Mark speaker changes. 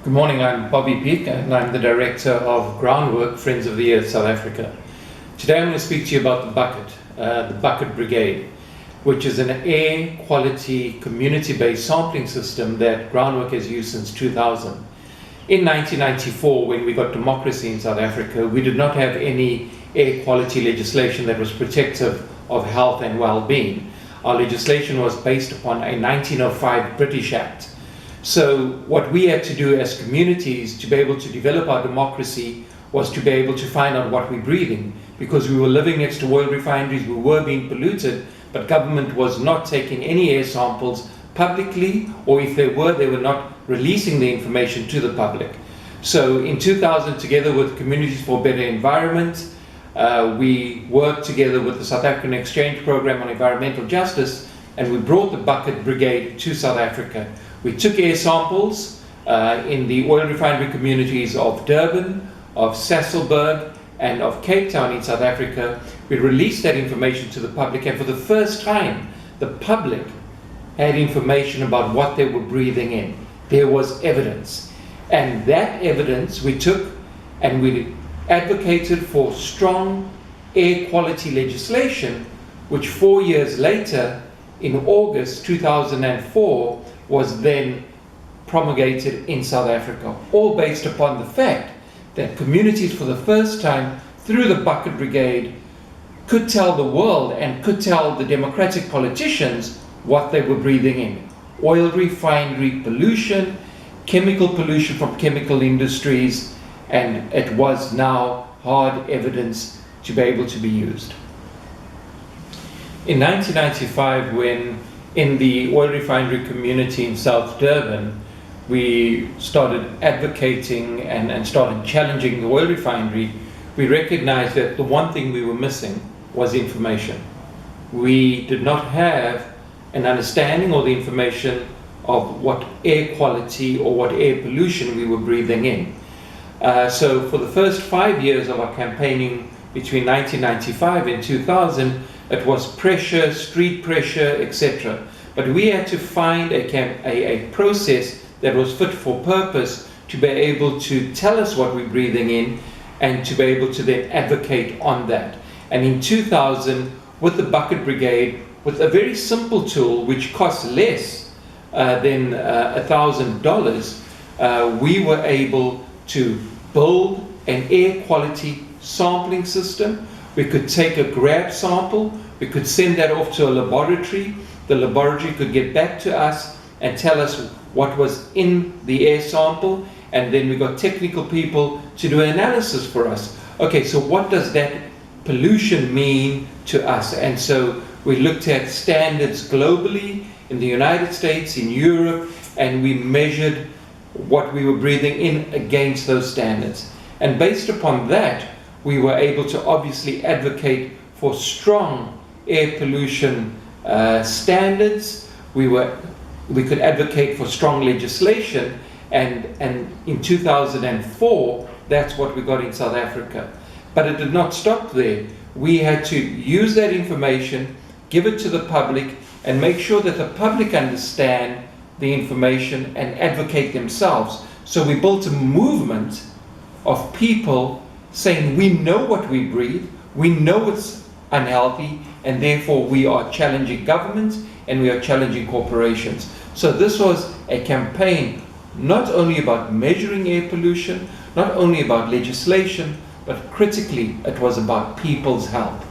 Speaker 1: Good morning, I'm Bobby Peake and I'm the Director of GroundWork, Friends of the Earth, South Africa. Today I'm going to speak to you about the Bucket Brigade, which is an air quality community-based sampling system that GroundWork has used since 2000. In 1994, when we got democracy in South Africa, we did not have any air quality legislation that was protective of health and well-being. Our legislation was based upon a 1905 British Act. So what we had to do as communities to be able to develop our democracy was to be able to find out what we're breathing, because we were living next to oil refineries, we were being polluted, but government was not taking any air samples publicly, or if they were not releasing the information to the public. So in 2000, together with Communities for a Better Environment, we worked together with the South African Exchange Program on Environmental Justice, and we brought the Bucket Brigade to South Africa. We took air samples in the oil refinery communities of Durban, of Sasolburg, and of Cape Town in South Africa. We released that information to the public, and for the first time, the public had information about what they were breathing in. There was evidence. And that evidence we took and we advocated for strong air quality legislation, which 4 years later, in August 2004, was then promulgated in South Africa, all based upon the fact that communities for the first time, through the Bucket Brigade, could tell the world and could tell the democratic politicians what they were breathing in. Oil refinery pollution, chemical pollution from chemical industries, and it was now hard evidence to be able to be used. In 1995, when in the oil refinery community in South Durban, we started advocating and started challenging the oil refinery, we recognized that the one thing we were missing was information. We did not have an understanding or the information of what air quality or what air pollution we were breathing in. So for the first 5 years of our campaigning between 1995 and 2000, it was pressure, street pressure, etc. But we had to find a process that was fit for purpose to be able to tell us what we're breathing in and to be able to then advocate on that. And in 2000, with the Bucket Brigade, with a very simple tool which costs less than $1,000, we were able to build an air quality sampling system. We could take a grab sample, we could send that off to a laboratory, the laboratory could get back to us and tell us what was in the air sample, and then we got technical people to do an analysis for us. Okay, so what does that pollution mean to us? And so we looked at standards globally, in the United States, in Europe, and we measured what we were breathing in against those standards. And based upon that, we were able to obviously advocate for strong air pollution standards. We could advocate for strong legislation, and in 2004, that's what we got in South Africa. But it did not stop there. We had to use that information, give it to the public, and make sure that the public understand the information and advocate themselves. So we built a movement of people saying, we know what we breathe, we know it's unhealthy, and therefore we are challenging governments and we are challenging corporations. So this was a campaign not only about measuring air pollution, not only about legislation, but critically it was about people's health.